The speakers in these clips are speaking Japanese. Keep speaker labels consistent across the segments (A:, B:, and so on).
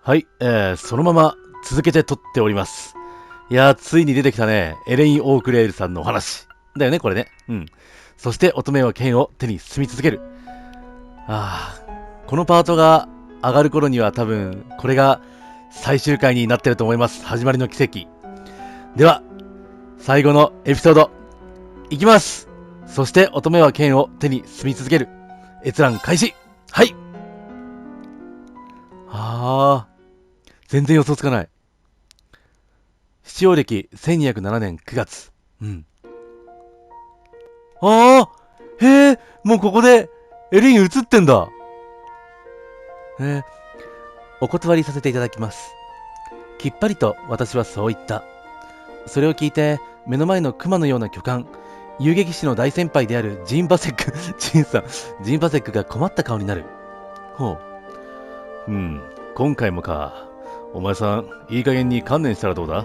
A: はい、そのまま続けて撮っております。いやー、ついに出てきたね。エレイン・オークレールさんのお話。だよね、これね。うん。そして乙女は剣を手に進み続ける。このパートが上がる頃には多分、これが最終回になってると思います。始まりの奇跡。では、最後のエピソード、いきます。そして乙女は剣を手に進み続ける。閲覧開始。はい。全然予想つかない。使用歴1207年9月。うん。へえ、もうここでエリン映ってんだ。へえ、お断りさせていただきます。きっぱりと私はそう言った。それを聞いて、目の前の熊のような巨漢、遊撃士の大先輩であるジンバセック、ジンバセックが困った顔になる。ほう。今回もか。お前さん、いい加減に観念したらどうだ？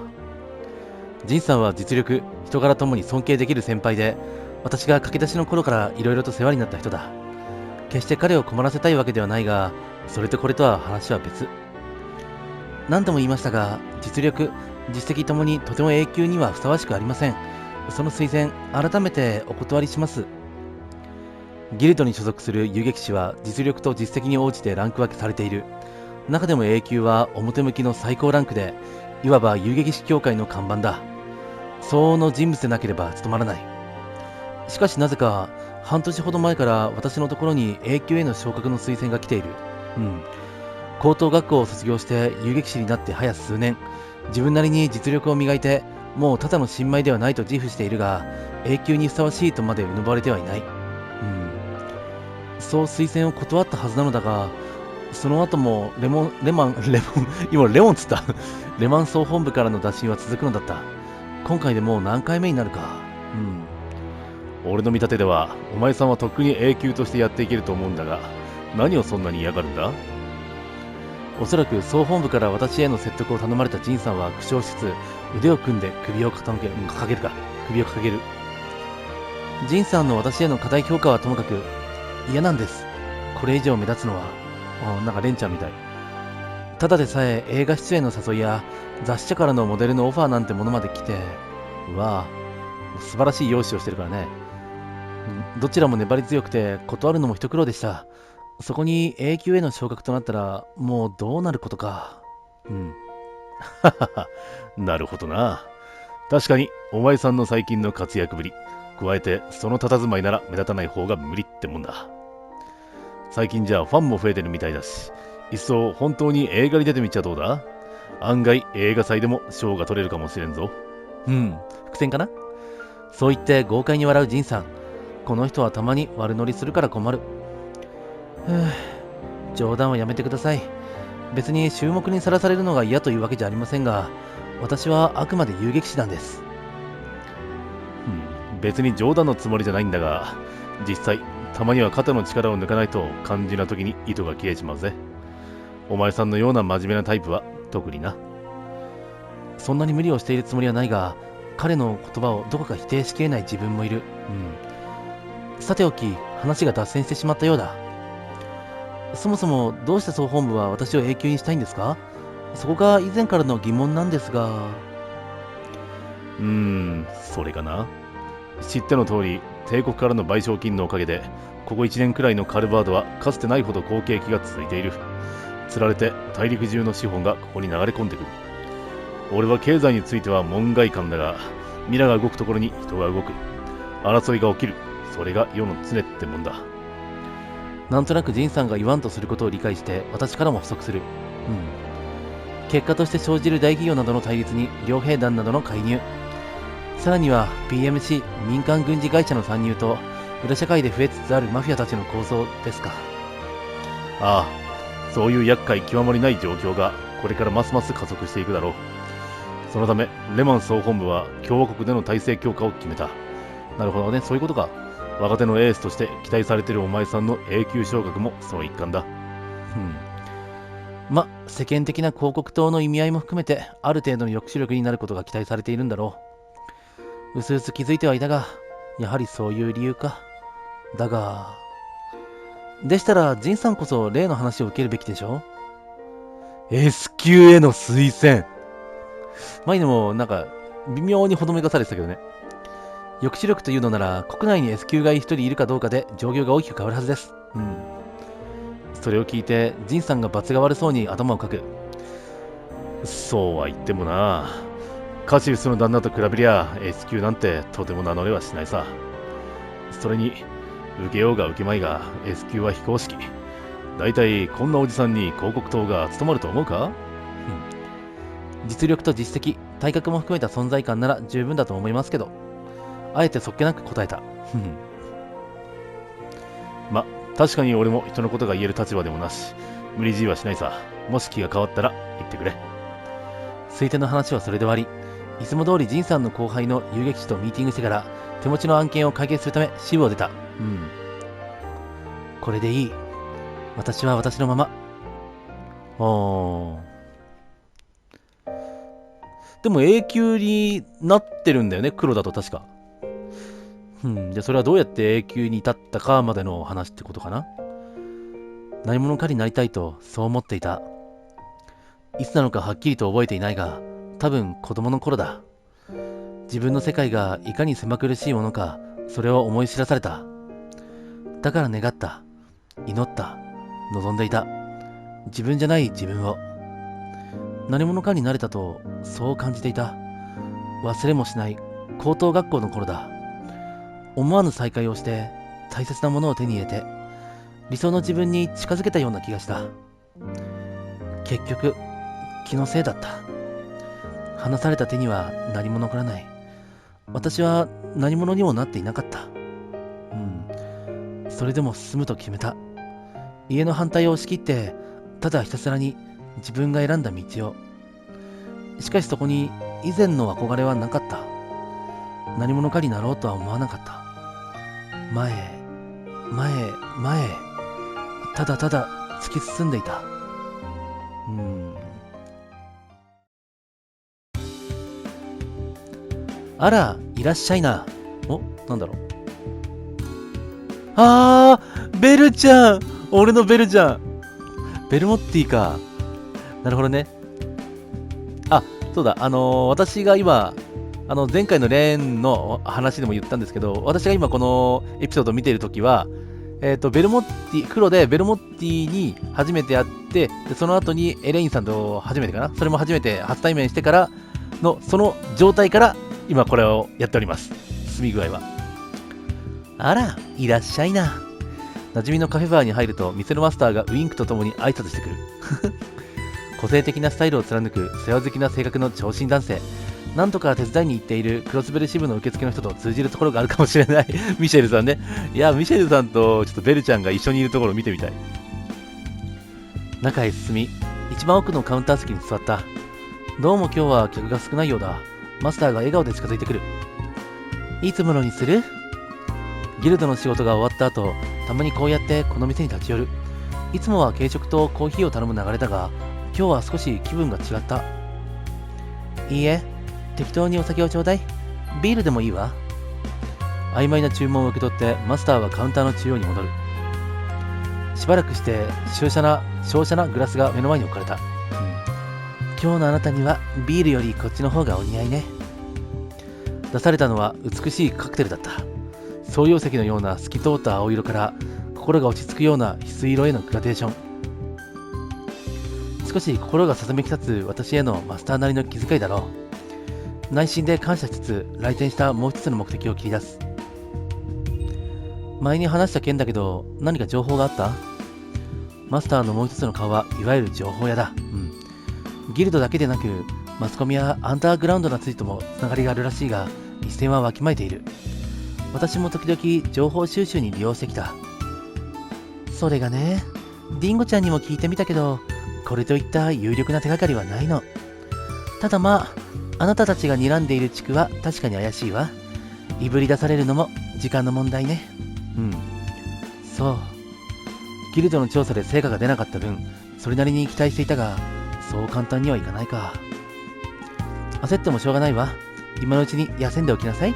A: ジンさんは実力、人柄ともに尊敬できる先輩で、私が駆け出しの頃から色々と世話になった人だ。決して彼を困らせたいわけではないが、それとこれとは話は別。何度も言いましたが、実力、実績ともにとても永久にはふさわしくありません。その推薦、改めてお断りします。ギルドに所属する遊撃士は実力と実績に応じてランク分けされている。中でも永久は表向きの最高ランクで、いわば遊撃士協会の看板だ。相応の人物でなければ務まらない。しかしなぜか、半年ほど前から私のところに永久への昇格の推薦が来ている。高等学校を卒業して遊撃士になって早数年、自分なりに実力を磨いて、もうただの新米ではないと自負しているが、永久にふさわしいとまでうぬぼれてはいない。そう推薦を断ったはずなのだが、その後も今レモンつったレマン総本部からの打診は続くのだった。今回でもう何回目になるか。俺の見立てでは、お前さんはとっくに永久としてやっていけると思うんだが、何をそんなに嫌がるんだ？おそらく総本部から私への説得を頼まれたジンさんは苦笑しつつ、腕を組んで首を傾ける、首を掲げる。ジンさんの私への過大評価はともかく、嫌なんです。これ以上目立つのは、なんかレンちゃんみたい。ただでさえ映画出演の誘いや雑誌社からのモデルのオファーなんてものまで来て、素晴らしい容姿をしてるからね。どちらも粘り強くて断るのも一苦労でした。そこに永久への昇格となったらもうどうなることか。ははは、なるほどな。確かにお前さんの最近の活躍ぶり、加えてその佇まいなら目立たない方が無理ってもんだ。最近じゃファンも増えてるみたいだし、いっそ本当に映画に出てみちゃどうだ？案外映画祭でも賞が取れるかもしれんぞ。伏線かな？そう言って豪快に笑うジンさん。この人はたまに悪乗りするから困る。冗談はやめてください。別に注目にさらされるのが嫌というわけじゃありませんが、私はあくまで遊撃士なんです。別に冗談のつもりじゃないんだが、実際たまには肩の力を抜かないと肝心な時に糸が切れちまうぜ。お前さんのような真面目なタイプは特にな。そんなに無理をしているつもりはないが、彼の言葉をどこか否定しきれない自分もいる。さておき、話が脱線してしまったようだ。そもそもどうして総本部は私を永久にしたいんですか？そこが以前からの疑問なんですが。それかな。知っての通り、帝国からの賠償金のおかげで、ここ1年くらいのカルバードはかつてないほど好景気が続いている。つられて大陸中の資本がここに流れ込んでくる。俺は経済については門外漢だが、ミラが動くところに人が動く。争いが起きる。それが世の常ってもんだ。なんとなくジンさんが言わんとすることを理解して私からも補足する。結果として生じる大企業などの対立に両兵団などの介入。さらには PMC 民間軍事会社の参入と裏社会で増えつつあるマフィアたちの構想ですか。そういう厄介極まりない状況がこれからますます加速していくだろう。そのためレマン総本部は共和国での体制強化を決めた。なるほどね、そういうことか。若手のエースとして期待されているお前さんの永久昇格もその一環だ。世間的な広告塔の意味合いも含めてある程度の抑止力になることが期待されているんだろう。うすうす気づいてはいたが、やはりそういう理由か。だが、でしたらジンさんこそ例の話を受けるべきでしょ？ S 級への推薦。前にもなんか微妙にほどめかされてたけどね。抑止力というのなら国内に S 級が一人いるかどうかで状況が大きく変わるはずです。それを聞いてジンさんが罰が悪そうに頭をかく。そうは言ってもな。カシウスの旦那と比べりゃ S 級なんてとても名乗れはしないさ。それに受けようが受けまいが S 級は非公式。だいたいこんなおじさんに広告塔が務まると思うか？実力と実績、体格も含めた存在感なら十分だと思いますけど。あえてそっけなく答えた。ま、確かに俺も人のことが言える立場でもなし、無理強いはしないさ。もし気が変わったら言ってくれ。推薦の話はそれで終わり、いつも通りジンさんの後輩の遊撃士とミーティングしてから手持ちの案件を解決するため支部を出た。これでいい。私は私のまま。でも A 級になってるんだよね、黒だと確か。じゃあそれはどうやって A 級に至ったかまでの話ってことかな。何者かになりたいとそう思っていた。いつなのかはっきりと覚えていないが、多分子供の頃だ。自分の世界がいかに狭苦しいものか、それを思い知らされた。だから願った、祈った、望んでいた。自分じゃない自分を。何者かになれたとそう感じていた。忘れもしない高等学校の頃だ。思わぬ再会をして大切なものを手に入れて理想の自分に近づけたような気がした。結局気のせいだった。離された手には何も残らない。私は何者にもなっていなかった。それでも進むと決めた。家の反対を押し切ってただひたすらに自分が選んだ道を。しかしそこに以前の憧れはなかった。何者かになろうとは思わなかった。前へ、前へ、前へ、ただただ突き進んでいた。あら、いらっしゃいな。なんだろう。ベルちゃん、俺のベルちゃん。ベルモッティか。なるほどね。そうだ、私が今、前回のレーンの話でも言ったんですけど、私が今このエピソードを見ているときは、ベルモッティ、黒でベルモッティに初めて会って、でその後にエレインさんと初めてかな、それも初めて初対面してからの、その状態から今これをやっております。進み具合は。あら、いらっしゃいな。馴染みのカフェバーに入ると、店のマスターがウインクとともに挨拶してくる。個性的なスタイルを貫く世話好きな性格の長身男性。なんとか手伝いに行っているクロスベル支部の受付の人と通じるところがあるかもしれない。ミシェルさんね。いや、ミシェルさんとちょっとベルちゃんが一緒にいるところを見てみたい。中へ進み、一番奥のカウンター席に座った。どうも今日は客が少ないようだ。マスターが笑顔で近づいてくる。いつものにする？ギルドの仕事が終わった後、たまにこうやってこの店に立ち寄る。いつもは軽食とコーヒーを頼む流れだが、今日は少し気分が違った。いいえ、適当にお酒をちょうだい。ビールでもいいわ。曖昧な注文を受け取ってマスターはカウンターの中央に戻る。しばらくして瀟洒なグラスが目の前に置かれた。今日のあなたにはビールよりこっちの方がお似合いね。出されたのは美しいカクテルだった。総溶石のような透き通った青色から心が落ち着くような翡翠色へのグラデーション。少し心がささめき立つ私へのマスターなりの気遣いだろう。内心で感謝しつつ来店したもう一つの目的を切り出す。前に話した件だけど何か情報があった？マスターのもう一つの顔はいわゆる情報屋だ。ギルドだけでなくマスコミやアンダーグラウンドなついてもつながりがあるらしいが、一線はわきまえている。私も時々情報収集に利用してきた。それがね、ディンゴちゃんにも聞いてみたけど、これといった有力な手がかりはないの。ただあなたたちが睨んでいる地区は確かに怪しいわ。いぶり出されるのも時間の問題ね。そう。ギルドの調査で成果が出なかった分、それなりに期待していたが、そう簡単にはいかないか。焦ってもしょうがないわ。今のうちに休んでおきなさい。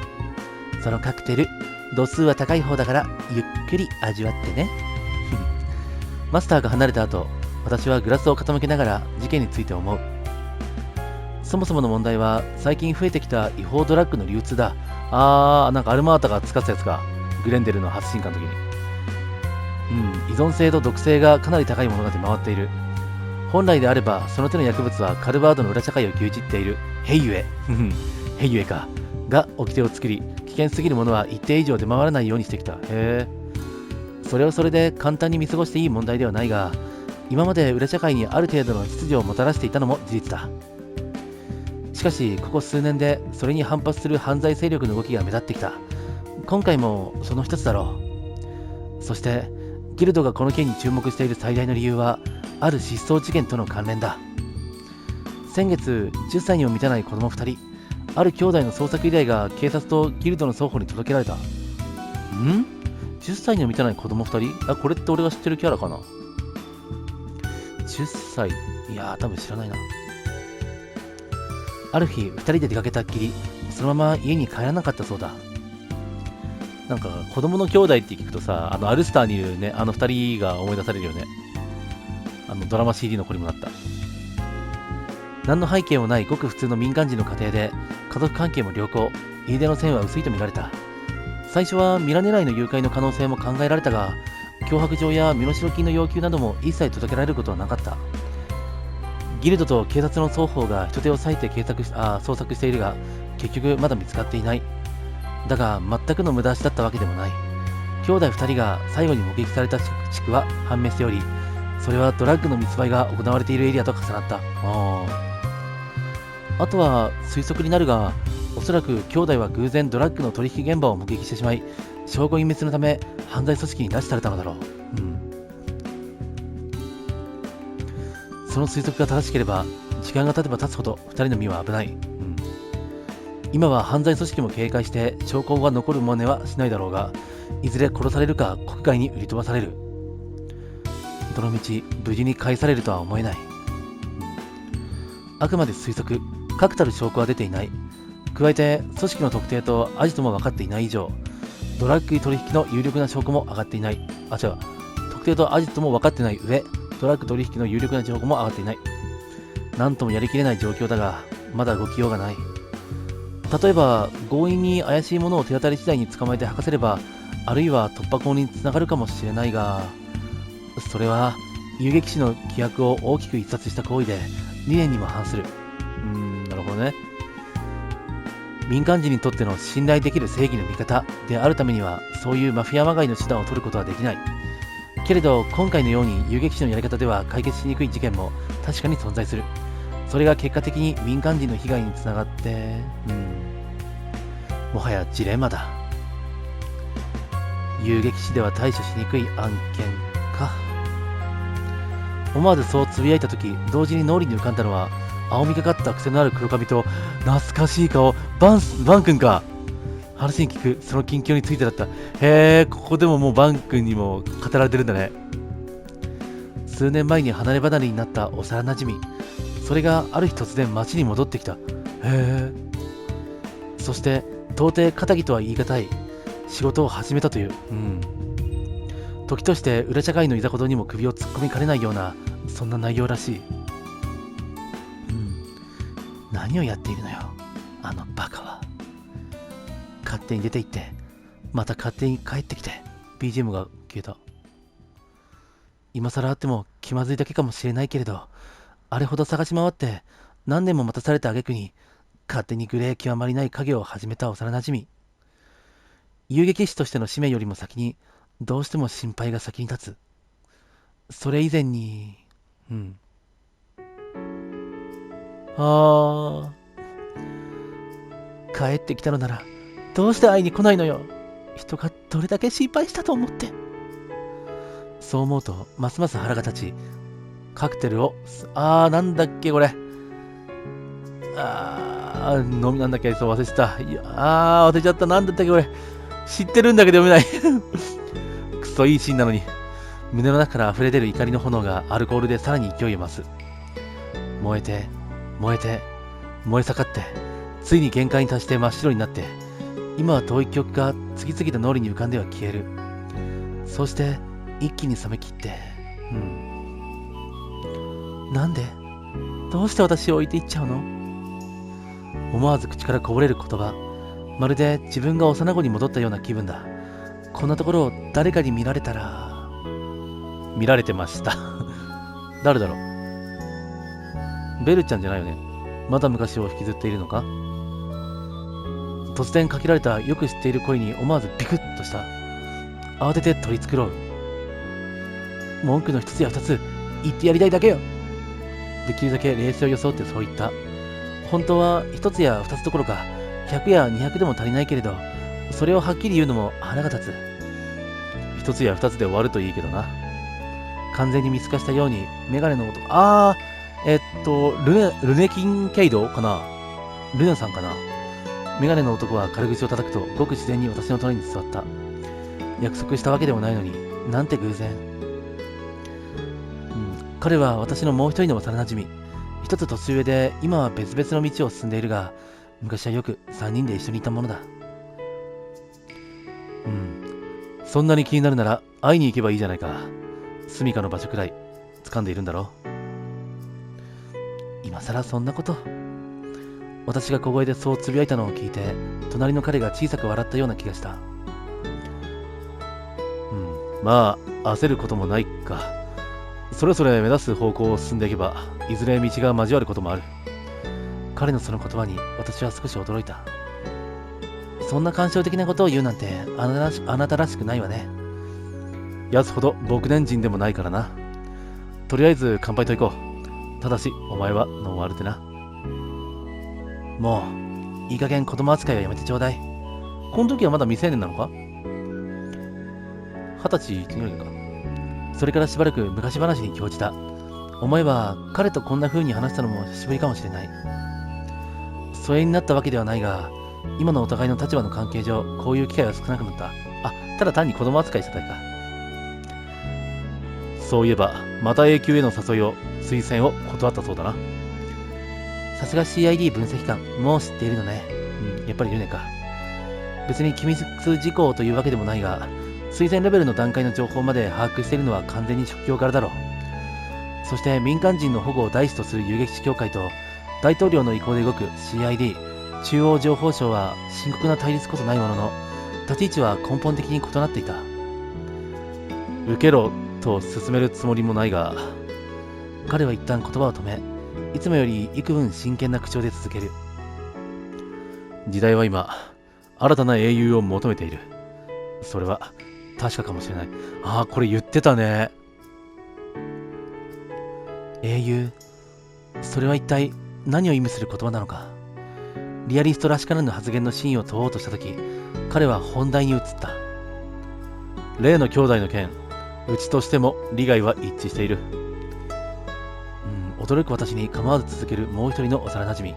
A: そのカクテル、度数は高い方だからゆっくり味わってね。マスターが離れた後、私はグラスを傾けながら事件について思う。そもそもの問題は最近増えてきた違法ドラッグの流通だ。なんかアルマータが使ってたやつか。グレンデルの初進化の時に。依存性と毒性がかなり高いものが出回っている。本来であればその手の薬物はカルバードの裏社会を牛耳っているヘイユエヘイユエかが掟を作り、危険すぎるものは一定以上出回らないようにしてきた。それはそれで簡単に見過ごしていい問題ではないが、今まで裏社会にある程度の秩序をもたらしていたのも事実だ。しかしここ数年でそれに反発する犯罪勢力の動きが目立ってきた。今回もその一つだろう。そしてギルドがこの件に注目している最大の理由は、ある失踪事件との関連だ。先月、10歳にも満たない子供2人、ある兄弟の捜索依頼が警察とギルドの双方に届けられた。10歳にも満たない子供2人？これって俺が知ってるキャラかな？ 10 歳？いやー、多分知らないな。ある日、2人で出かけたっきり、そのまま家に帰らなかったそうだ。なんか、子供の兄弟って聞くとさ、アルスターにいるね、あの2人が思い出されるよね。ドラマ CD の子にもなった。何の背景もないごく普通の民間人の家庭で、家族関係も良好、家出の線は薄いと見られた。最初はミラ狙いの誘拐の可能性も考えられたが、脅迫状や身代金の要求なども一切届けられることはなかった。ギルドと警察の双方が人手を割いて捜索しているが、結局まだ見つかっていない。だが全くの無駄足だったわけでもない。兄弟2人が最後に目撃された地区は判明しており、それはドラッグの密売が行われているエリアと重なった。あとは推測になるが、おそらく兄弟は偶然ドラッグの取引現場を目撃してしまい、証拠隠滅のため犯罪組織に拉致されたのだろう。その推測が正しければ、時間が経てば経つほど2人の身は危ない。今は犯罪組織も警戒して証拠が残る真似はしないだろうが、いずれ殺されるか国外に売り飛ばされる。どのみち無事に返されるとは思えない。あくまで推測、確たる証拠は出ていない。加えて組織の特定とアジトも分かっていない以上、ドラッグ取引の有力な証拠も上がっていない。特定とアジトも分かってない上、ドラッグ取引の有力な証拠も上がっていない。なんともやりきれない状況だが、まだ動きようがない。例えば強引に怪しいものを手当たり次第に捕まえて吐かせれば、あるいは突破口につながるかもしれないが、それは遊撃士の規約を大きく逸脱した行為で理念にも反する。なるほどね。民間人にとっての信頼できる正義の味方であるためには、そういうマフィアまがいの手段を取ることはできない。けれど今回のように遊撃士のやり方では解決しにくい事件も確かに存在する。それが結果的に民間人の被害につながって、もはやジレンマだ。遊撃士では対処しにくい案件か。思わずそうつぶやいたとき、同時に脳裏に浮かんだのは、青みがかった癖のある黒髪と懐かしい顔、バン君か。話に聞くその近況についてだった。ここでももうバン君にも語られてるんだね。数年前に離れ離れになった幼なじみ、それがある日突然町に戻ってきた。そして到底肩着とは言い難い仕事を始めたという。時として裏社会のいざこざにも首を突っ込みかねないような、そんな内容らしい。何をやっているのよ、あのバカは。勝手に出て行って、また勝手に帰ってきて。 BGM が消えた。今更会っても気まずいだけかもしれないけれど、あれほど探し回って何年も待たされた挙句に、勝手にグレー極まりない家業を始めた幼なじみ。遊撃士としての使命よりも先に、どうしても心配が先に立つ。それ以前に、帰ってきたのならどうして会いに来ないのよ。人がどれだけ心配したと思って。そう思うとますます腹が立ち、カクテルをなんだっけこれ、飲みなんだっけ、そう忘れてた。忘れちゃった。なんだったっけこれ、知ってるんだけど読めないクソいいシーンなのに。胸の中から溢れ出る怒りの炎がアルコールでさらに勢いを増す。燃えて燃えて燃え盛って、ついに限界に達して真っ白になって、今は遠い記憶が次々と脳裏に浮かんでは消える。そして一気に冷め切って、なんで？どうして私を置いていっちゃうの？思わず口からこぼれる言葉。まるで自分が幼子に戻ったような気分だ。こんなところを誰かに見られたら。見られてました。誰だろう？ベルちゃんじゃないよね。まだ昔を引きずっているのか？突然かけられたよく知っている声に思わずビクッとした。慌てて取り繕う。文句の一つや二つ言ってやりたいだけよ。できるだけ冷静を装ってそう言った。本当は一つや二つどころか100や200でも足りないけれど、それをはっきり言うのも腹が立つ。一つや二つで終わるといいけどな。完全に見透かしたようにメガネの音。ルネキンケイドかな。ルネさんかな。メガネの男は軽口を叩くとごく自然に私の隣に座った。約束したわけでもないのに、なんて偶然。彼は私のもう一人の幼馴染。一つ年上で今は別々の道を進んでいるが、昔はよく3人で一緒にいたものだ。そんなに気になるなら会いに行けばいいじゃないか。住処の場所くらい掴んでいるんだろ。今さらそんなこと。私が小声でそうつぶやいたのを聞いて、隣の彼が小さく笑ったような気がした。まあ焦ることもないか。それぞれ目指す方向を進んでいけば、いずれ道が交わることもある。彼のその言葉に私は少し驚いた。そんな感傷的なことを言うなんてあなたらしくないわね。やつほど牧年人でもないからな。とりあえず乾杯と行こう。ただしお前はノンアルでな。もういい加減子供扱いはやめてちょうだい。この時はまだ未成年なのか？20歳ぐらいか。それからしばらく昔話に興じた。思えば彼とこんな風に話したのも久しぶりかもしれない。疎遠になったわけではないが、今のお互いの立場の関係上、こういう機会は少なくなった。ただ単に子供扱いしてたか。そういえばまた A 級への誘いを推薦を断ったそうだな。さすが CID 分析官、もう知っているのね。やっぱりルネか。別に機密事項というわけでもないが、推薦レベルの段階の情報まで把握しているのは完全に職業柄だろう。そして民間人の保護を第一とする遊撃士協会と大統領の意向で動く CID 中央情報省は深刻な対立こそないものの、立ち位置は根本的に異なっていた。受けろと進めるつもりもないが、彼は一旦言葉を止め、いつもより幾分真剣な口調で続ける。時代は今、新たな英雄を求めている。それは確かかもしれない。これ言ってたね。英雄、それは一体何を意味する言葉なのか。リアリストらしからぬ発言の真意を問おうとしたとき、彼は本題に移った。例の兄弟の件、うちとしても利害は一致している。驚く私に構わず続けるもう一人の幼馴染。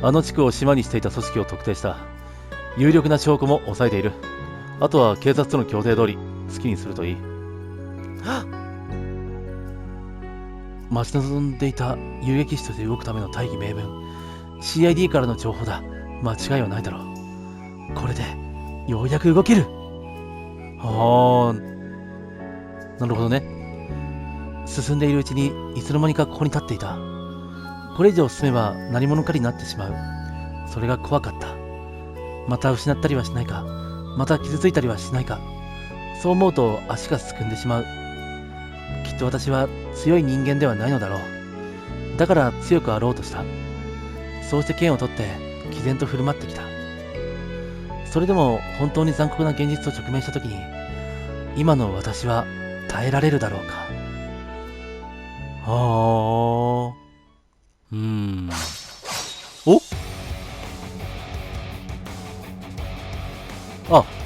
A: あの地区を島にしていた組織を特定した。有力な証拠も押さえている。あとは警察との協定通り好きにするといい。待ち望んでいた遊撃士として動くための大義名分、 CID からの情報だ。間違いはないだろう。これでようやく動ける。なるほどね。進んでいるうちにいつの間にかここに立っていた。これ以上進めば何者かになってしまう。それが怖かった。また失ったりはしないか、また傷ついたりはしないか。そう思うと足がすくんでしまう。きっと私は強い人間ではないのだろう。だから強くあろうとした。そうして剣を取って毅然と振る舞ってきた。それでも本当に残酷な現実と直面したときに、今の私は耐えられるだろうか。お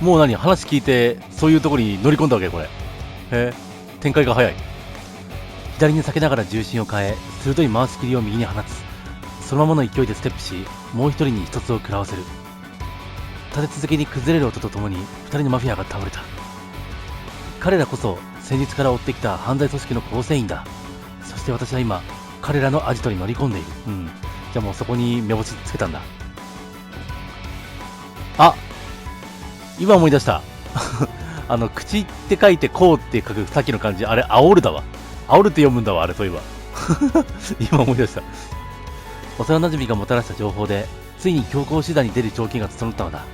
A: もう話聞いてそういうところに乗り込んだわけこれ。展開が早い。左に避けながら重心を変え、鋭い回し切りを右に放つ。そのままの勢いでステップし、もう一人に一つを食らわせる。立て続けに崩れる音とともに二人のマフィアが倒れた。彼らこそ先日から追ってきた犯罪組織の構成員だ。そして私は今彼らのアジトに乗り込んでいる。じゃあもうそこに目星つけたんだ。今思い出した口って書いてこうって書くさっきの漢字、あれ煽るだわ。煽るって読むんだわ、あれ。そういえば今思い出した。幼馴染がもたらした情報で、ついに強行手段に出る条件が整ったのだ。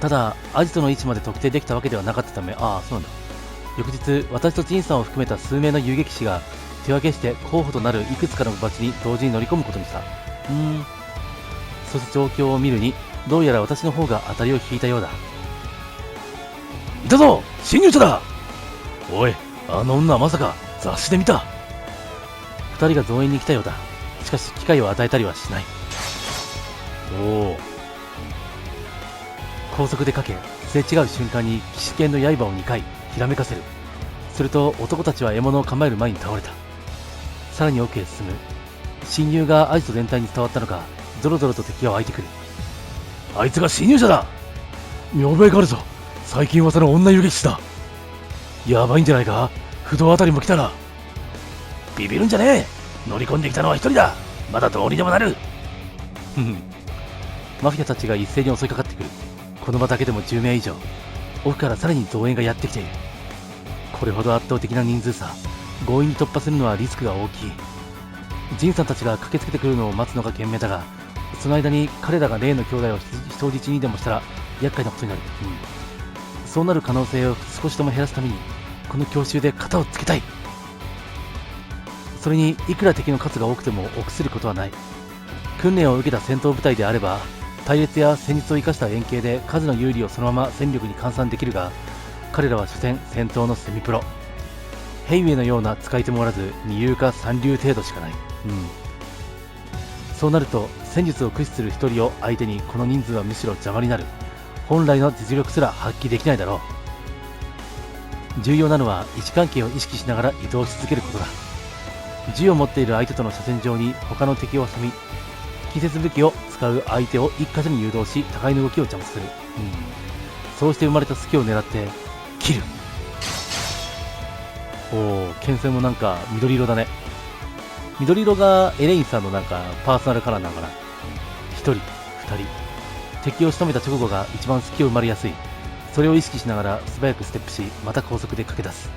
A: ただ、アジトの位置まで特定できたわけではなかったため、そうなんだ。翌日、私とジンさんを含めた数名の遊撃士が手分けして候補となるいくつかのバチに同時に乗り込むことにした。そして状況を見るに、どうやら私の方が当たりを引いたようだ。いたぞ、侵入者だ。おい、あの女はまさか雑誌で見た。二人が増援に来たようだ。しかし機会を与えたりはしない。高速でかけ、すれ違う瞬間に騎士剣の刃を2回ひらめかせる。すると男たちは獲物を構える前に倒れた。さらに奥へ進む。侵入がアジト全体に伝わったのか、ゾロゾロと敵が湧いてくる。あいつが侵入者だ。見覚えがあるぞ。最近噂の女遊撃士だ。やばいんじゃないか。不動あたりも来たな。ビビるんじゃねえ。乗り込んできたのは一人だ。まだどうにでもなる。マフィアたちが一斉に襲いかかってくる。この場だけでも10名以上。奥からさらに増援がやってきている。これほど圧倒的な人数差、強引に突破するのはリスクが大きい。ジンさんたちが駆けつけてくるのを待つのが賢明だが、その間に彼らが例の兄弟を人質にでもしたら厄介なことになる。そうなる可能性を少しでも減らすために、この強襲で型をつけたい。それにいくら敵の数が多くても臆することはない。訓練を受けた戦闘部隊であれば、隊列や戦術を生かした円形で数の有利をそのまま戦力に換算できるが、彼らは所詮戦闘のセミプロ。ヘイウェイのような使い手もおらず、二流か三流程度しかない。そうなると戦術を駆使する一人を相手に、この人数はむしろ邪魔になる。本来の実力すら発揮できないだろう。重要なのは位置関係を意識しながら移動し続けることだ。銃を持っている相手との車線上に他の敵を挟み、季節武器を使う相手を一箇所に誘導し、互いの動きを邪魔する。そうして生まれた隙を狙って切る。剣線もなんか緑色だね。緑色がエレインさんのなんかパーソナルカラーなのかな。1人2人敵を仕留めた直後が一番隙を生まれやすい。それを意識しながら素早くステップし、また高速で駆け出す。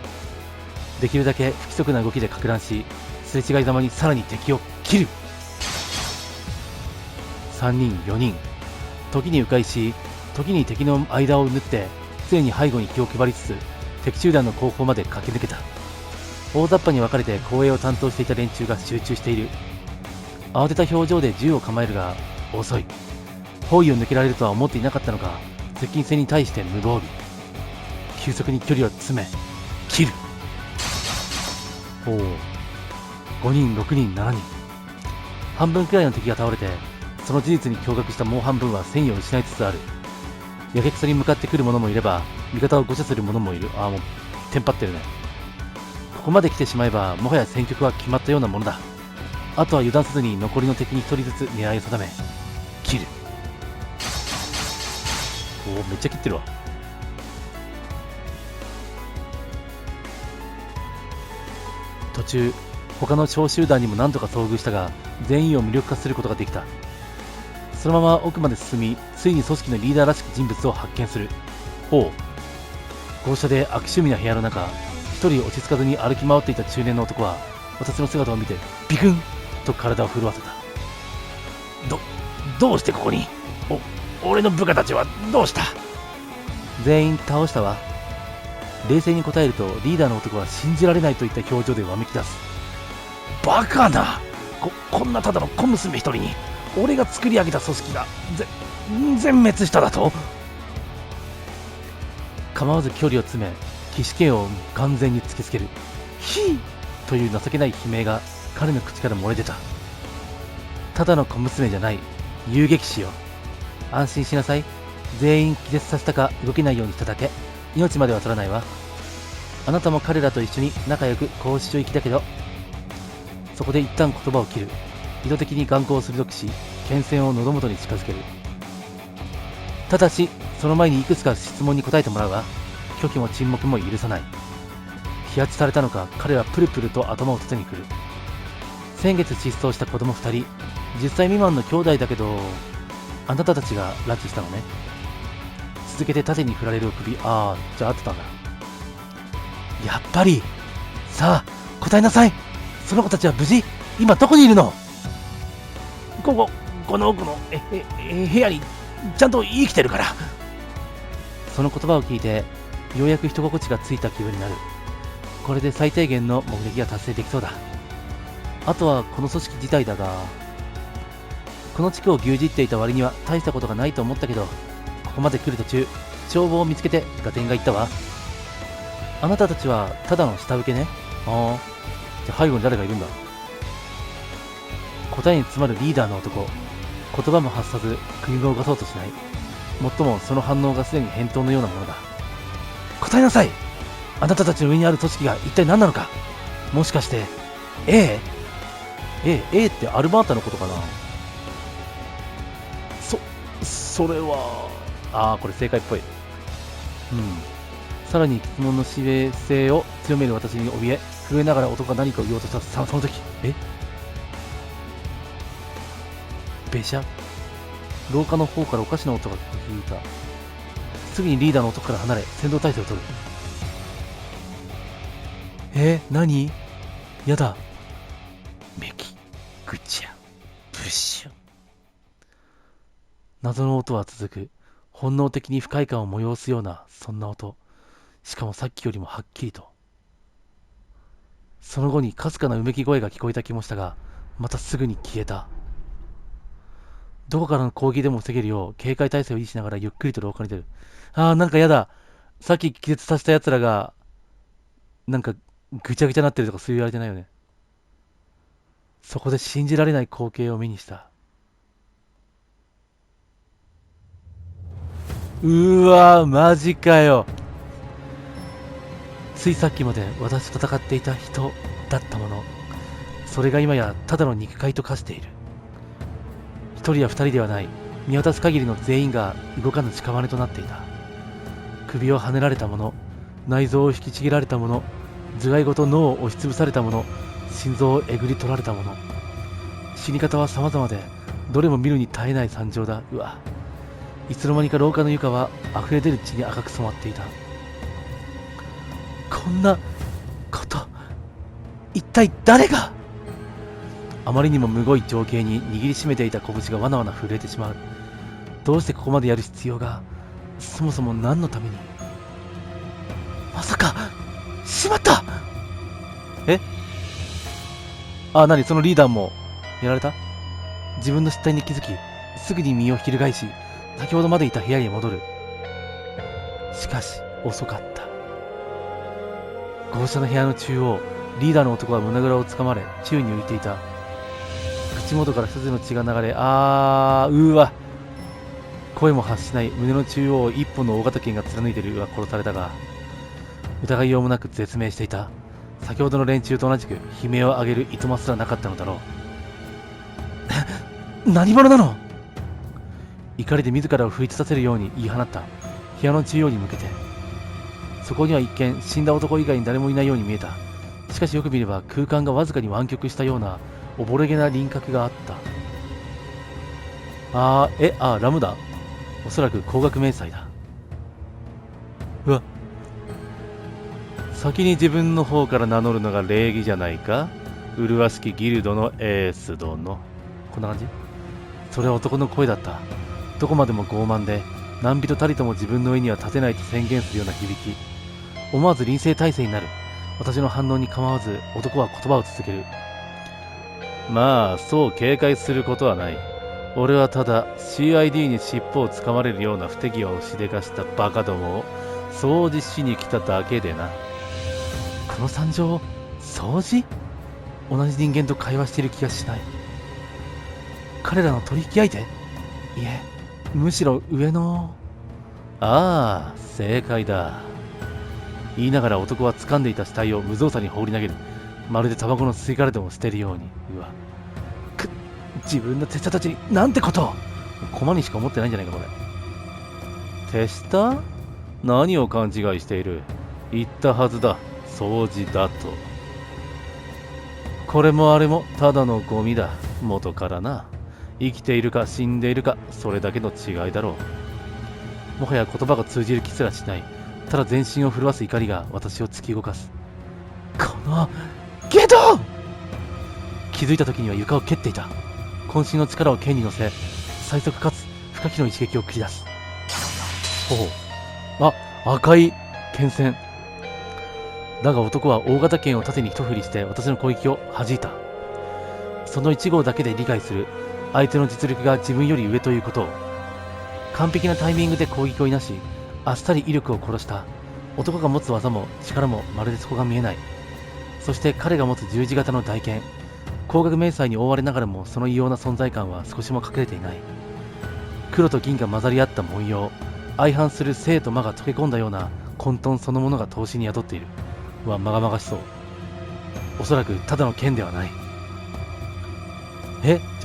A: できるだけ不規則な動きでか乱し、すれ違いざまにさらに敵を切る。3人4人、時に迂回し、時に敵の間を縫って、常に背後に気を配りつつ敵集団の後方まで駆け抜けた。大雑把に分かれて後衛を担当していた連中が集中している。慌てた表情で銃を構えるが遅い。包囲を抜けられるとは思っていなかったのか、接近戦に対して無防備。急速に距離を詰め切る。5人6人7人、半分くらいの敵が倒れて、その事実に驚愕したもう半分は戦意を失いつつある。やけくそに向かってくる者もいれば、味方を誤射する者もいる。もうテンパってるね。ここまで来てしまえば、もはや戦局は決まったようなものだ。あとは油断せずに残りの敵に一人ずつ狙いを定め切る。めっちゃ切ってるわ。途中他の小集団にも何とか遭遇したが、全員を無力化することができた。そのまま奥まで進み、ついに組織のリーダーらしき人物を発見する。豪奢で悪趣味な部屋の中、一人落ち着かずに歩き回っていた中年の男は、私の姿を見てビクンと体を震わせた。どうしてここに？俺の部下たちはどうした？全員倒したわ。冷静に答えると、リーダーの男は信じられないといった表情でわめき出す。バカな。こんなただの小娘一人に俺が作り上げた組織が全滅しただと？構わず距離を詰め、騎士剣を完全に突きつける。ヒーという情けない悲鳴が彼の口から漏れ出た。ただの小娘じゃない、遊撃士よ。安心しなさい。全員気絶させたか動けないようにしただけ。命までは取らないわ。あなたも彼らと一緒に仲良く交渉行きだけど。そこで一旦言葉を切る。意図的に眼光を鋭くし、剣線を喉元に近づける。ただしその前にいくつか質問に答えてもらうわ。拒否も沈黙も許さない。揮発されたのか、彼はプルプルと頭を立てに来る。先月失踪した子供2人、10歳未満の兄弟だけど、あなたたちが拉致したのね。続けて縦に振られる首。じゃあ合ってたんだ。やっぱり。さあ答えなさい。その子たちは無事、今どこにいるの？
B: この奥の部屋にちゃんと生きてるから。
A: その言葉を聞いて、ようやく人心地がついた気分になる。これで最低限の目的が達成できそうだ。あとはこの組織自体だが、この地区を牛耳っていた割には大したことがないと思ったけど、ここまで来る途中、帳簿を見つけて合点が言ったわ。あなたたちはただの下請けね。ああ、じゃあ背後に誰がいるんだ？答えに詰まるリーダーの男。言葉も発さず国を動かそうとしない。もっともその反応がすでに返答のようなものだ。答えなさい。あなたたちの上にある組織が一体何なのか。もしかして A ってアルバータのことかな。
B: それは。
A: これ正解っぽい。さらに質問の指名性を強める私に怯え、震えながら男が何かを言おうとしたその時、べしゃ。廊下の方からおかしな音が聞いた。すぐにリーダーの男から離れ、先導体制を取る。何？やだ。
B: メキ、グチャ、ブッシュ。
A: 謎の音は続く。本能的に不快感を催すような、そんな音。しかもさっきよりもはっきりと。その後にかすかなうめき声が聞こえた気もしたが、またすぐに消えた。どこからの攻撃でも防げるよう警戒態勢を維持しながらゆっくりと廊下に出る。なんかやだ。さっき気絶させた奴らが、なんかぐちゃぐちゃになってるとかそういうあれじゃないよね。そこで信じられない光景を目にした。マジかよ。ついさっきまで私と戦っていた人だったもの。それが今やただの肉塊と化している。一人や二人ではない。見渡す限りの全員が動かぬ屍となっていた。首をはねられたもの、内臓を引きちぎられたもの、頭蓋ごと脳を押しつぶされたもの、心臓をえぐり取られたもの。死に方は様々で、どれも見るに耐えない惨状だ。いつの間にか廊下の床は溢れ出る血に赤く染まっていた。こんなこと、一体誰が？あまりにもむごい情景に握りしめていた拳がわなわな震えてしまう。どうしてここまでやる必要が、そもそも何のために？まさか、しまった！何そのリーダーも、やられた？自分の失態に気づき、すぐに身を翻し、先ほどまでいた部屋に戻る。しかし、遅かった。豪奢の部屋の中央、リーダーの男は胸ぐらをつかまれ、宙に浮いていた。口元から一つの血が流れ、声も発しない胸の中央を一本の大型剣が貫いている。殺されたが、疑いようもなく絶命していた。先ほどの連中と同じく悲鳴を上げるいとますらなかったのだろう。何者なの？怒りで自らを奮い立たせるように言い放った。部屋の中央に向けて。そこには一見死んだ男以外に誰もいないように見えた。しかしよく見れば空間がわずかに湾曲したようなおぼろげな輪郭があった。ラムだ。おそらく高額明細だ。先に自分の方から名乗るのが礼儀じゃないか。麗しきギルドのエース殿。こんな感じ？それは男の声だった。どこまでも傲慢で、何人たりとも自分の上には立てないと宣言するような響き。思わず臨戦態勢になる。私の反応に構わず、男は言葉を続ける。まあ、そう警戒することはない。俺はただ CID に尻尾をつかまれるような不手際をしでかしたバカどもを掃除しに来ただけでな。この惨状、掃除？同じ人間と会話している気がしない。彼らの取引相手？いえ、むしろ上の。正解だ。言いながら男は掴んでいた死体を無造作に放り投げる。まるでタバコの吸い殻でも捨てるように。自分の手下たちになんてことを。駒にしか思ってないんじゃないかこれ。手下？何を勘違いしている。言ったはずだ。掃除だと。これもあれもただのゴミだ。元からな。生きているか死んでいるか、それだけの違いだろう。もはや言葉が通じる気すらしない。ただ全身を震わす怒りが私を突き動かす。このゲド！気づいた時には床を蹴っていた。渾身の力を剣に乗せ、最速かつ不可避の一撃を繰り出す。ほう。赤い剣線。だが男は大型剣を縦に一振りして私の攻撃を弾いた。その1号だけで理解する相手の実力が自分より上ということを。完璧なタイミングで攻撃をいなし、あっさり威力を殺した。男が持つ技も力もまるでそこが見えない。そして彼が持つ十字型の大剣。光学迷彩に覆われながらもその異様な存在感は少しも隠れていない。黒と銀が混ざり合った文様、相反する生と魔が溶け込んだような混沌そのものが闘志に宿っている。まがまがしそう。おそらくただの剣ではない。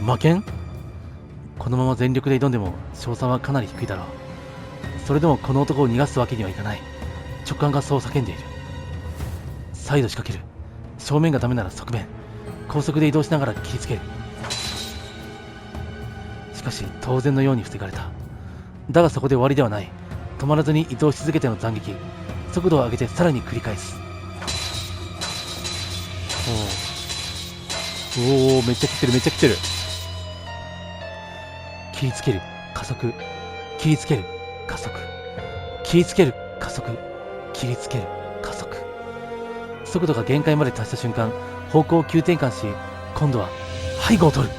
A: 魔剣？このまま全力で挑んでも勝算はかなり低いだろう。それでもこの男を逃がすわけにはいかない。直感がそう叫んでいる。再度仕掛ける。正面がダメなら側面。高速で移動しながら切りつける。しかし当然のように防がれた。だがそこで終わりではない。止まらずに移動し続けての斬撃。速度を上げてさらに繰り返す。おお、めっちゃ来てるめっちゃ来てる。切りつける加速、切りつける加速、切りつける加速、切りつける加速。速度が限界まで達した瞬間、方向を急転換し、今度は背後を取る。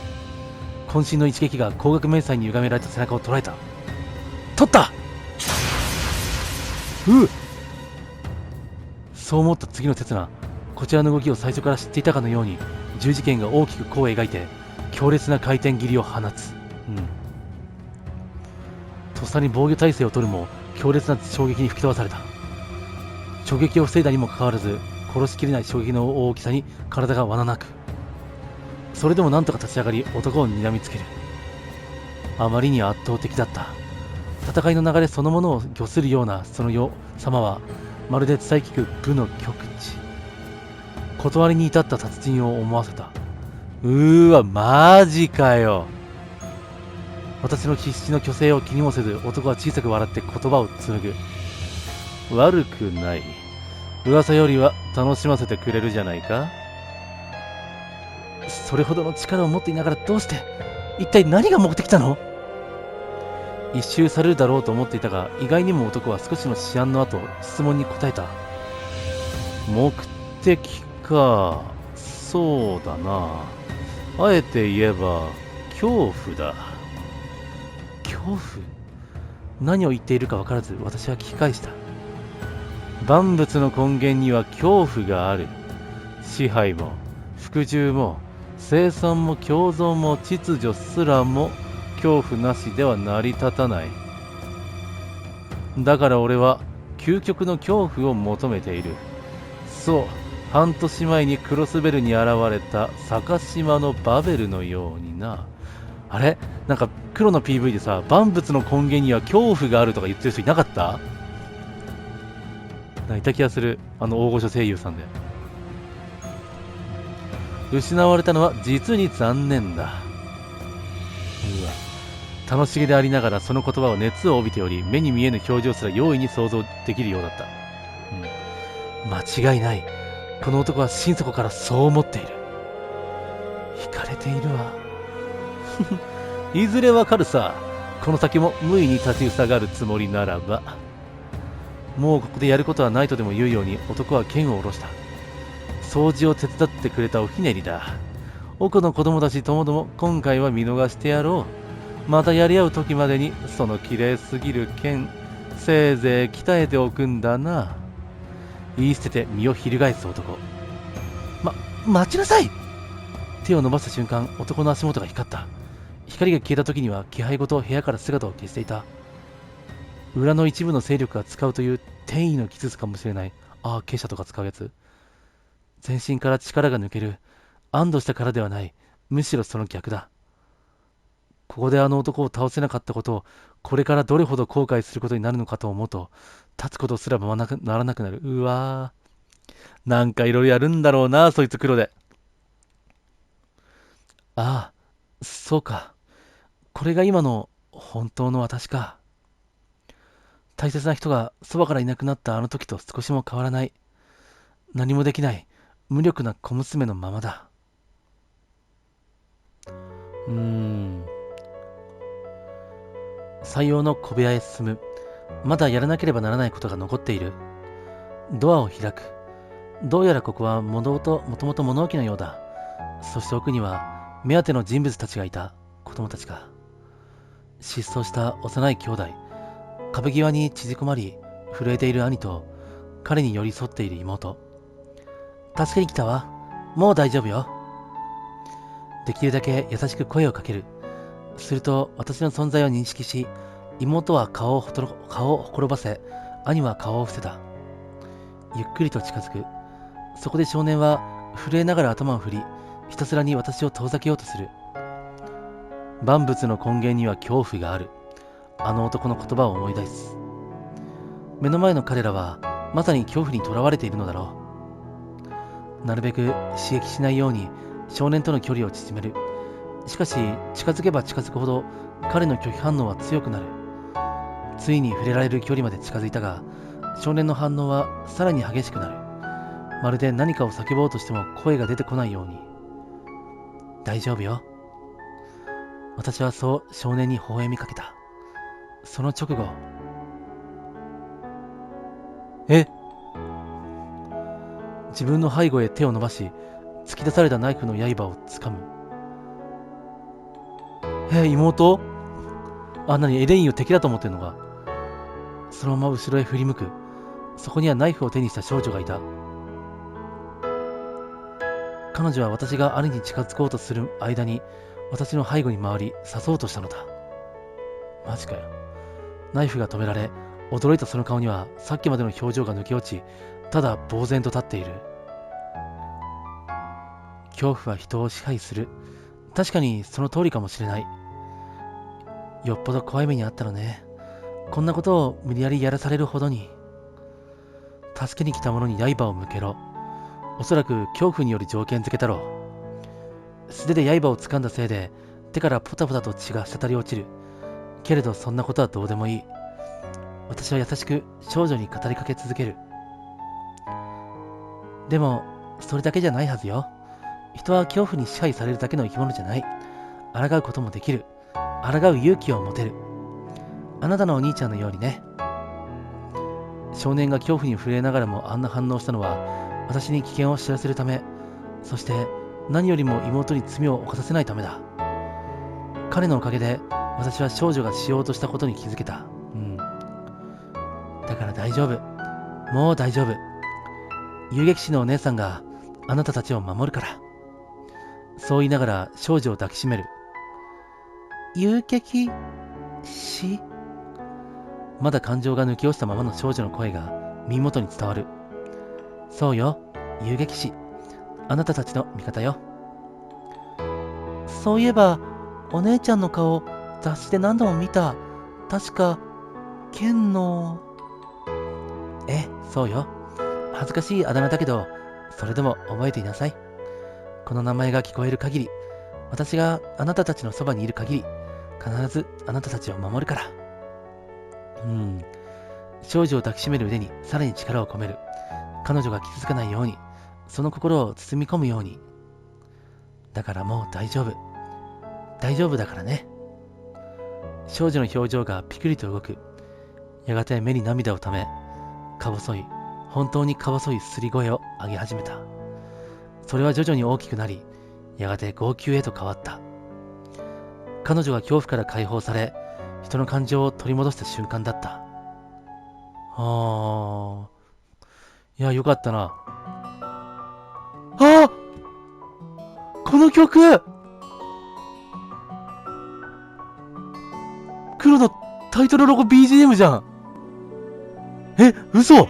A: 渾身の一撃が光学迷彩に歪められた背中を捉えた。取った。そう思った次の刹那、こちらの動きを最初から知っていたかのように十字剣が大きく弧を描いて強烈な回転斬りを放つ。とっさに防御体勢を取るも強烈な衝撃に吹き飛ばされた。衝撃を防いだにもかかわらず殺しきれない衝撃の大きさに体がわななく、それでもなんとか立ち上がり男を睨みつける。あまりに圧倒的だった。戦いの流れそのものを御するようなその様はまるで伝え聞く武の極致。断りに至った達人を思わせた。マジかよ。私の必死の虚勢を気にもせず男は小さく笑って言葉を紡ぐ。悪くない。噂よりは楽しませてくれるじゃないか。それほどの力を持っていながらどうして、一体何が目的なの？一周されるだろうと思っていたが、意外にも男は少しの思案の後質問に答えた。目的か。そうだな。あえて言えば恐怖だ。恐怖？何を言っているか分からず私は聞き返した。万物の根源には恐怖がある。支配も服従も生産も共存も秩序すらも恐怖なしでは成り立たない。だから俺は究極の恐怖を求めている。そう、半年前にクロスベルに現れた坂島のバベルのようにな。あれなんか黒の PV でさ、万物の根源には恐怖があるとか言ってる人いなかった？いた気がする。大御所声優さんで。失われたのは実に残念だ。楽しげでありながらその言葉を熱を帯びており、目に見えぬ表情すら容易に想像できるようだった。間違いない。この男は心底からそう思っている。惹かれているわ。いずれわかるさ。この先も無意に立ちふさがるつもりならば。もうここでやることはないとでも言うように男は剣を下ろした。掃除を手伝ってくれたおひねりだ。奥の子供たちともども今回は見逃してやろう。またやり合う時までにその綺麗すぎる剣、せいぜい鍛えておくんだな。言い捨てて身を翻す男。待ちなさい。手を伸ばした瞬間、男の足元が光った。光が消えた時には気配ごと部屋から姿を消していた。裏の一部の勢力が使うという転移の技術かもしれない。傾斜とか使うやつ。全身から力が抜ける。安堵したからではない。むしろその逆だ。ここであの男を倒せなかったことを、これからどれほど後悔することになるのかと思うと、立つことすらままならなくなる。なんかいろいろやるんだろうな、そいつ黒で。そうか。これが今の本当の私か。大切な人がそばからいなくなったあの時と少しも変わらない。何もできない無力な小娘のままだ。採用の小部屋へ進む。まだやらなければならないことが残っている。ドアを開く。どうやらここはもともと物置のようだ。そして奥には目当ての人物たちがいた。子供たちか。失踪した幼い兄弟。壁際に縮こまり震えている兄と彼に寄り添っている妹。助けに来たわ。もう大丈夫よ。できるだけ優しく声をかける。すると私の存在を認識し、妹は顔をほころばせ、兄は顔を伏せた。ゆっくりと近づく。そこで少年は震えながら頭を振り、ひたすらに私を遠ざけようとする。万物の根源には恐怖がある。あの男の言葉を思い出す。目の前の彼らはまさに恐怖にとらわれているのだろう。なるべく刺激しないように少年との距離を縮める。しかし近づけば近づくほど彼の拒否反応は強くなる。ついに触れられる距離まで近づいたが、少年の反応はさらに激しくなる。まるで何かを叫ぼうとしても声が出てこないように。大丈夫よ。私はそう少年に微笑みかけた。その直後、自分の背後へ手を伸ばし、突き出されたナイフの刃をつかむ。妹？エレインを敵だと思ってるのか。そのまま後ろへ振り向く。そこにはナイフを手にした少女がいた。彼女は私が兄に近づこうとする間に私の背後に回り刺そうとしたのだ。マジかよ。ナイフが止められ、驚いたその顔にはさっきまでの表情が抜け落ち、ただ呆然と立っている。恐怖は人を支配する。確かにその通りかもしれない。よっぽど怖い目にあったのね。こんなことを無理やりやらされるほどに。助けに来た者に刃を向けろ。おそらく恐怖による条件付けだろう。素手で刃を掴んだせいで手からポタポタと血が滴り落ちる。けれどそんなことはどうでもいい。私は優しく少女に語りかけ続ける。でもそれだけじゃないはずよ。人は恐怖に支配されるだけの生き物じゃない。抗うこともできる。抗う勇気を持てる。あなたのお兄ちゃんのようにね。少年が恐怖に震えながらもあんな反応したのは私に危険を知らせるため、そして何よりも妹に罪を犯させないためだ。彼のおかげで私は少女がしようとしたことに気づけた。だから大丈夫。もう大丈夫。遊撃士のお姉さんがあなたたちを守るから。そう言いながら少女を抱きしめる。遊撃士？まだ感情が抜け落ちたままの少女の声が耳元に伝わる。そうよ、遊撃士。あなたたちの味方よ。そういえば、お姉ちゃんの顔、雑誌で何度も見た。確か、剣の。そうよ。恥ずかしいあだ名だけど、それでも覚えていなさい。この名前が聞こえる限り、私があなたたちのそばにいる限り、必ずあなたたちを守るから。少女を抱きしめる腕にさらに力を込める。彼女が傷つかないように、その心を包み込むように。だからもう大丈夫。大丈夫だからね。少女の表情がピクリと動く。やがて目に涙をため、本当にか細いすり声を上げ始めた。それは徐々に大きくなり、やがて号泣へと変わった。彼女が恐怖から解放され、人の感情を取り戻した瞬間だった。いや、よかったな。この曲！黒のタイトルロゴ BGM じゃん。嘘！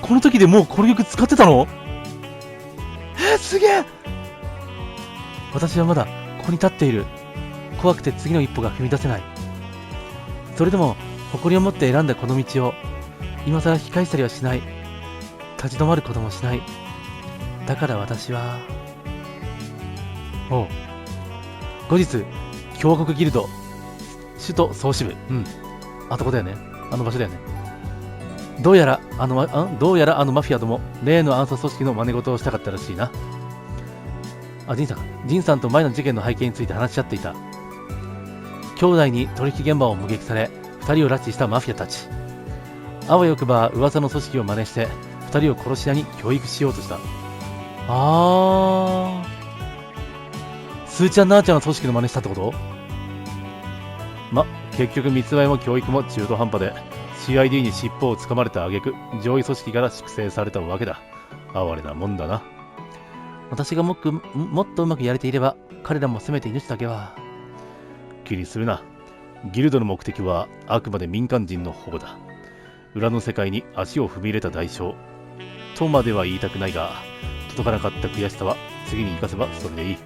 A: この時でもうこの曲使ってたの？すげえ！私はまだここに立っている。怖くて次の一歩が踏み出せない。それでも誇りを持って選んだこの道を今更引き返したりはしない。立ち止まることもしない。だから私は後日峡谷ギルド首都総支部、あそこだよね。あの場所だよね。どうやらあのマフィアども例の暗殺組織の真似事をしたかったらしいな。ジンさんと前の事件の背景について話し合っていた。兄弟に取引現場を目撃され、2人を拉致したマフィアたち。あわよくば噂の組織を真似して、2人を殺し屋に教育しようとした。スーちゃんなーちゃんの組織の真似したってこと？結局密売も教育も中途半端で、CID に尻尾をつかまれた挙句、上位組織から粛清されたわけだ。哀れなもんだな。私がもっとうまくやれていれば、彼らもせめて命だけは。気にするな。ギルドの目的はあくまで民間人の保護だ。裏の世界に足を踏み入れた代償。とまでは言いたくないが、届かなかった悔しさは次に生かせばそれでいい。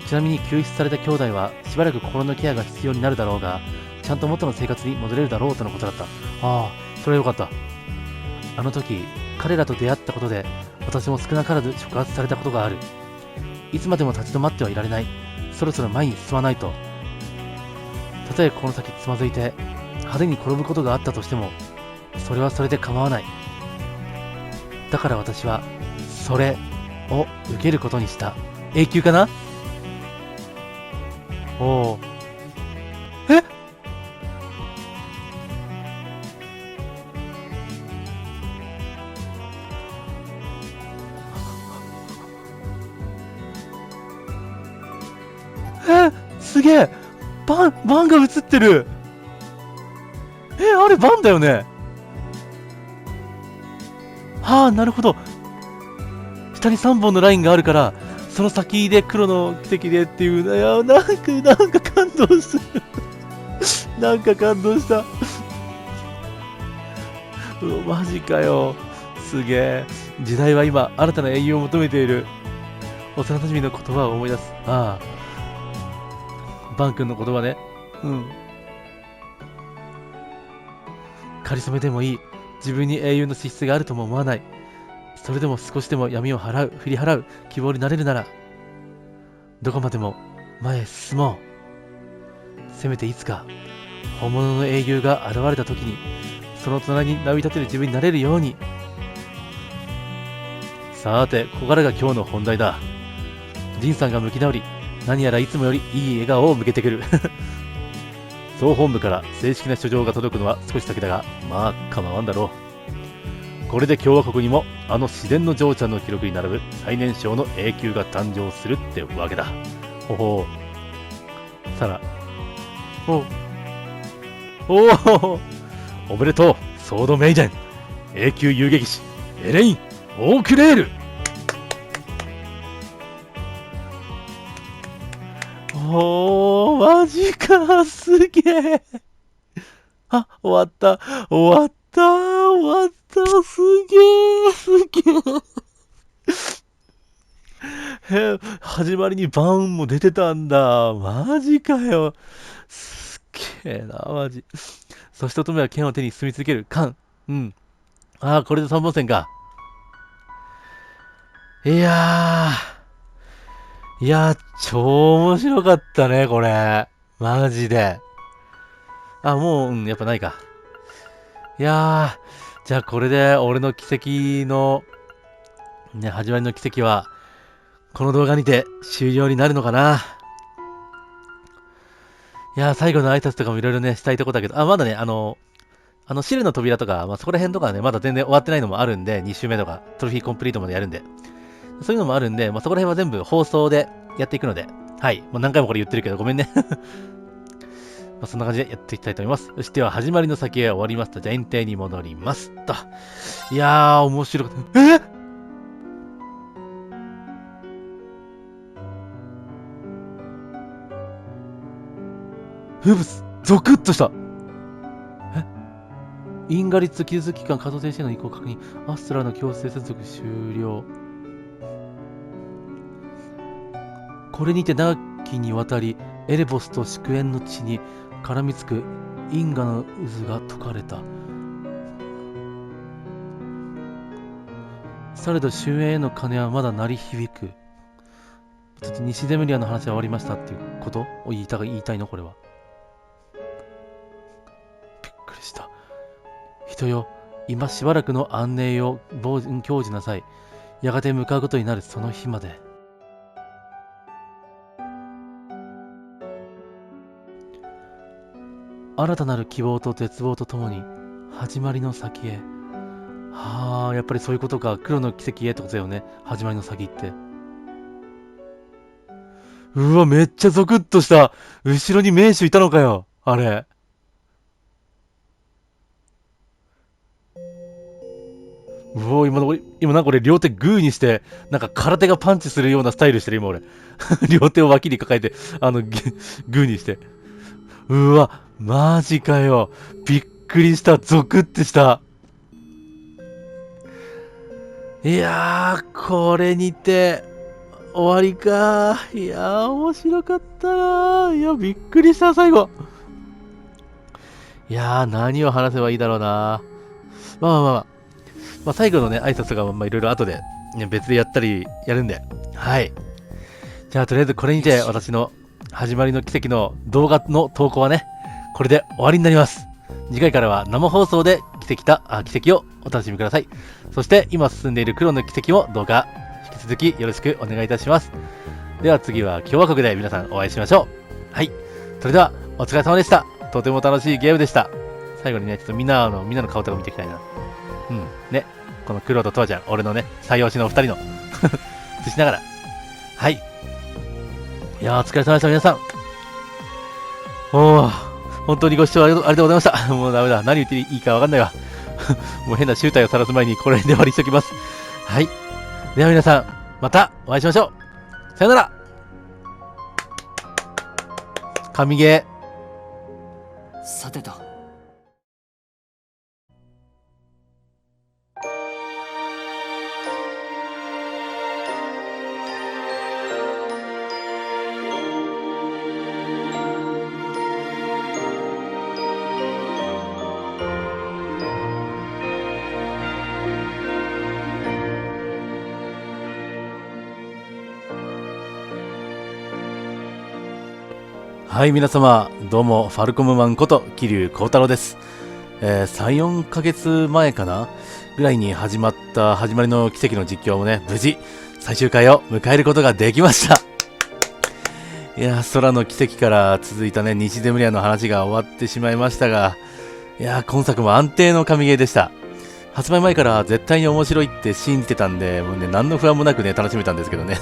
A: ちなみに救出された兄弟はしばらく心のケアが必要になるだろうが、ちゃんと元の生活に戻れるだろうとのことだった。それはよかった。あの時、彼らと出会ったことで、私も少なからず触発されたことがある。いつまでも立ち止まってはいられない。そろそろ前に進まないと。たとえこの先つまずいて、派手に転ぶことがあったとしても、それはそれで構わない。だから私は、それを受けることにした。永久かな？え？すげえ！バンが映ってる！あれバンだよね？なるほど。下に3本のラインがあるから、その先で黒の奇跡でっていう、なんか感動する。なんか感動した。マジかよ。すげえ。時代は今、新たな英雄を求めている。幼馴染の言葉を思い出す。バン君の言葉ね。かりそめでもいい。自分に英雄の資質があるとも思わない。それでも少しでも闇を振り払う希望になれるなら、どこまでも前へ進もう。せめていつか、本物の英雄が現れた時に、その隣に波立てる自分になれるように。さて、ここからが今日の本題だ。ジンさんが向き直り、何やらいつもよりいい笑顔を向けてくる。総本部から正式な書状が届くのは少し先だが、構わんだろう。これで共和国にもあの自然の嬢ちゃんの記録に並ぶ最年少の永久が誕生するってわけだ。サラ。おめでとう、ソードメイデン。永久遊撃士、エレイン・オークレール。マジか、すげえ。終わった、すげえ。始まりにバーンも出てたんだ。マジかよ。すっげえな、マジ。そして乙女は剣を手に進み続ける。カン。これで3本線か。超面白かったね、これ。マジで。もう、やっぱないか。じゃあこれで俺の奇跡の、始まりの奇跡は、この動画にて終了になるのかな。最後の挨拶とかもいろいろね、したいとこだけど、まだね、汁の扉とか、そこら辺とかはね、まだ全然終わってないのもあるんで、2周目とか、トロフィーコンプリートまでやるんで。そういうのもあるんで、そこら辺は全部放送でやっていくので、もう何回もこれ言ってるけど、ごめんね。そんな感じでやっていきたいと思います。よし、では始まりの先へ終わりますと、じゃあ園庭に戻りますと。面白かった。ゾクッとした。因果率記述期間稼働停止への移行確認。アストラの強制接続終了。これにて長きにわたり、エレボスと祝宴の地に絡みつく因果の渦が解かれた。されど終焉への鐘はまだ鳴り響く。西デメリアの話は終わりましたっていうことを言いたいのこれは。びっくりした。人よ、今しばらくの安寧を享じなさい。やがて向かうことになるその日まで。新たなる希望と絶望とともに始まりの先へ。はあ、やっぱりそういうことか。黒の奇跡へってことだよね。始まりの先って。うわ、めっちゃゾクッとした。後ろに名手いたのかよ。あれ。うお、今なんか俺両手グーにして、なんか空手がパンチするようなスタイルしてる今俺。両手を脇に抱えて、グーにして。うわ、マジかよ。びっくりした。ゾクってした。いやー、これにて、終わりかー。いやー、面白かったなー。いや、びっくりした、最後。いやー、何を話せばいいだろうなー。まあ、最後のね、挨拶が、いろいろ後で、ね、別でやったり、やるんで。はい。じゃあ、とりあえずこれにて、私の始まりの奇跡の動画の投稿はね、これで終わりになります。次回からは生放送で奇跡をお楽しみください。そして、今進んでいる黒の奇跡も動画、引き続きよろしくお願いいたします。では次は共和国で皆さんお会いしましょう。はい。それでは、お疲れ様でした。とても楽しいゲームでした。最後にね、ちょっとみんなの顔とか見ていきたいな。うん。ね。この黒とトワちゃん、俺のね、採用しのお二人の映しながら。はい。いやー、お疲れ様でした、皆さん。本当にご視聴ありがとうございました。もうダメだ。何言っていいかわかんないわ。もう変な集体を晒す前にこれで終わりにしておきます。はい。では皆さん、またお会いしましょう。さよなら。神ゲー。
B: さてと。
A: はい、皆様、どうも、ファルコムマンこと桐生幸太郎です。3、4ヶ月前かなぐらいに始まりの奇跡の実況もね、無事、最終回を迎えることができました。いや、空の奇跡から続いたね、西デムリアの話が終わってしまいましたが、いや、今作も安定の神ゲーでした。発売前から絶対に面白いって信じてたんで、もうね、何の不安もなくね、楽しめたんですけどね。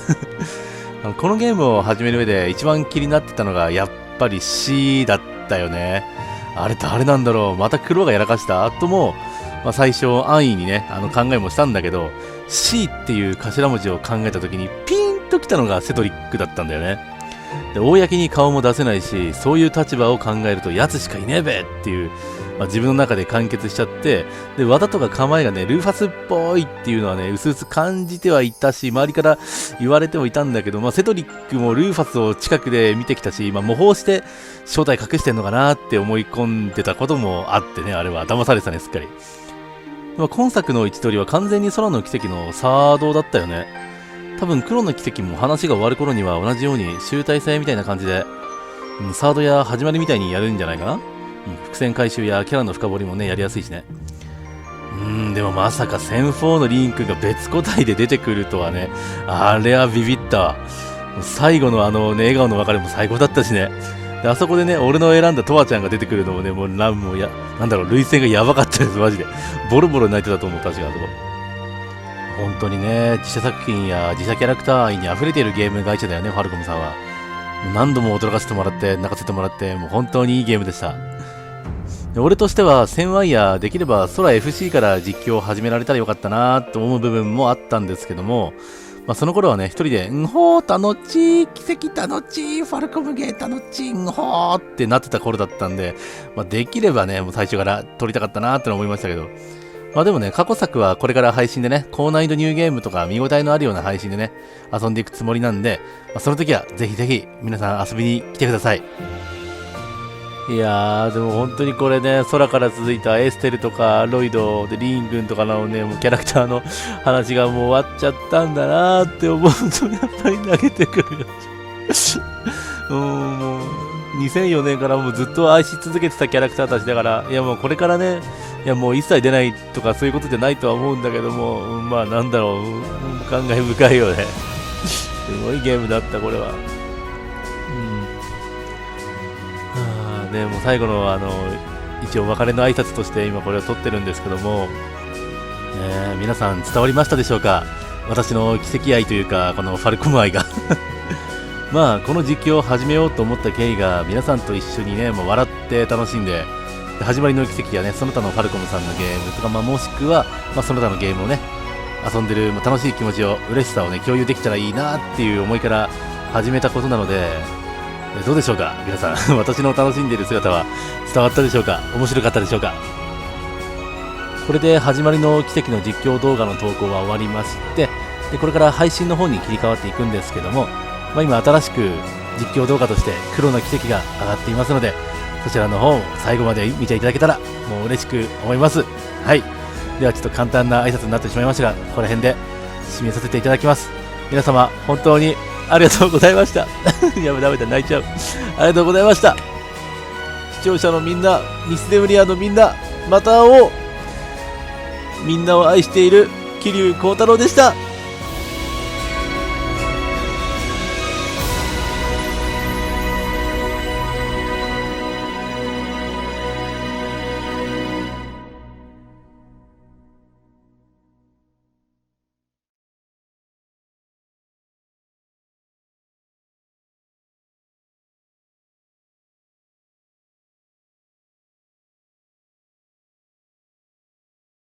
A: このゲームを始める上で一番気になってたのがやっぱり C だったよね。あれ誰なんだろう、また黒がやらかした後も、最初安易にね考えもしたんだけど C っていう頭文字を考えた時にピンときたのがセドリックだったんだよね。で公に顔も出せないし、そういう立場を考えるとやつしかいねえべっていう、自分の中で完結しちゃって、で技とか構えがねルーファスっぽいっていうのはね薄々感じてはいたし、周りから言われてもいたんだけど、セドリックもルーファスを近くで見てきたし、模倣して正体隠してんのかなって思い込んでたこともあってね、あれは騙されてたね、すっかり。今作の位置取りは完全に空の奇跡のサードだったよね。多分黒の奇跡も話が終わる頃には同じように集大成みたいな感じで、サードや始まりみたいにやるんじゃないかな。伏線回収やキャラの深掘りもねやりやすいしね。でもまさか1004のリンクが別個体で出てくるとはね、あれはビビったわ。最後の笑顔の別れも最高だったしね。であそこでね俺の選んだトワちゃんが出てくるのもね、もう涙腺がやばかったです。マジでボロボロ泣いてたと思う。確かあそこ本当にね、自社作品や自社キャラクター愛に溢れているゲーム会社だよね、ファルコムさんは。何度も驚かせてもらって泣かせてもらって、もう本当にいいゲームでした。俺としては1000ワイヤーできれば空 FC から実況を始められたらよかったなと思う部分もあったんですけども、その頃はね一人でんほー楽しい奇跡楽しいファルコムゲー楽しいんほーってなってた頃だったんで、できればねもう最初から撮りたかったなって思いましたけど、でもね過去作はこれから配信でね高難易度ニューゲームとか見応えのあるような配信でね遊んでいくつもりなんで、その時はぜひぜひ皆さん遊びに来てください。いやーでも本当にこれね、空から続いたエステルとかロイドでリン君とかのねもうキャラクターの話がもう終わっちゃったんだなーって思うとやっぱり投げてくるもう2004年からもうずっと愛し続けてたキャラクターたちだから、いやもうこれからね、いやもう一切出ないとかそういうことじゃないとは思うんだけども、なんだろう、感慨深いよねすごいゲームだったこれは。ね、もう最後の一応別れの挨拶として今これを撮ってるんですけども、皆さん伝わりましたでしょうか。私の奇跡愛というか、このファルコム愛がまあこの実況を始めようと思った経緯が、皆さんと一緒にね、もう笑って楽しんで、始まりの奇跡やね、その他のファルコムさんのゲームとか、もしくは、その他のゲームをね、遊んでる楽しい気持ちを、嬉しさをね、共有できたらいいなっていう思いから始めたことなので、どうでしょうか皆さん私の楽しんでいる姿は伝わったでしょうか。面白かったでしょうか。これで始まりの奇跡の実況動画の投稿は終わりまして、でこれから配信の方に切り替わっていくんですけども、今新しく実況動画として黒の奇跡が上がっていますので、そちらの方を最後まで見ていただけたらもう嬉しく思います。はい、ではちょっと簡単な挨拶になってしまいましたが、ここら辺で締めさせていただきます。皆様本当にありがとうございましたやべ、ダメだ、泣いちゃうありがとうございました。視聴者のみんな、ミスデムリアのみんな、また会おう。みんなを愛している桐生幸太郎でした。